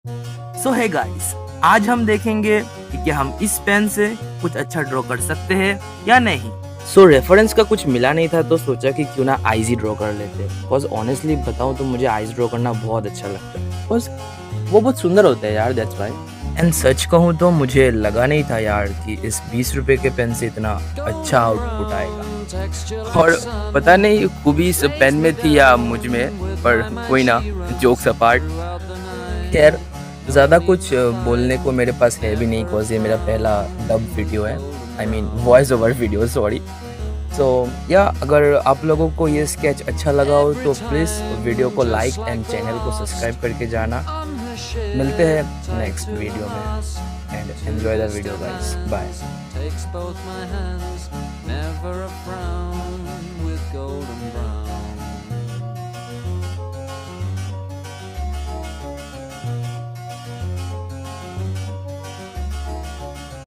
सो है गाइस, आज हम देखेंगे कि क्या हम इस पेन से कुछ अच्छा ड्रॉ कर सकते हैं या नहीं। सो रेफरेंस का कुछ मिला नहीं था तो सोचा कि क्यों ना आईज ही ड्रॉ कर लेते। बिकॉज ऑनेस्टली बताऊं तो मुझे आईज ड्रॉ करना बहुत अच्छा लगता है, बिकॉज वो बहुत सुंदर होता है यार, दैट्स व्हाई। एंड सच कहूँ तो मुझे लगा नहीं था यार कि इस 20 रुपए के पेन से इतना अच्छा आउटपुट आएगा। और पता नहीं खूबी इस पेन में थी या मुझ में, पर कोई ना, जोक्स अपार्ट। खैर, ज़्यादा कुछ बोलने को मेरे पास है भी नहीं, बिकॉज ये मेरा पहला डब वीडियो है, I mean voice over video, sorry. So या अगर आप लोगों को ये स्केच अच्छा लगा हो तो प्लीज़ वीडियो को लाइक एंड चैनल को सब्सक्राइब करके जाना। मिलते हैं नेक्स्ट वीडियो में and enjoy the video guys, bye. Takes both my hands, never a frown with golden brown.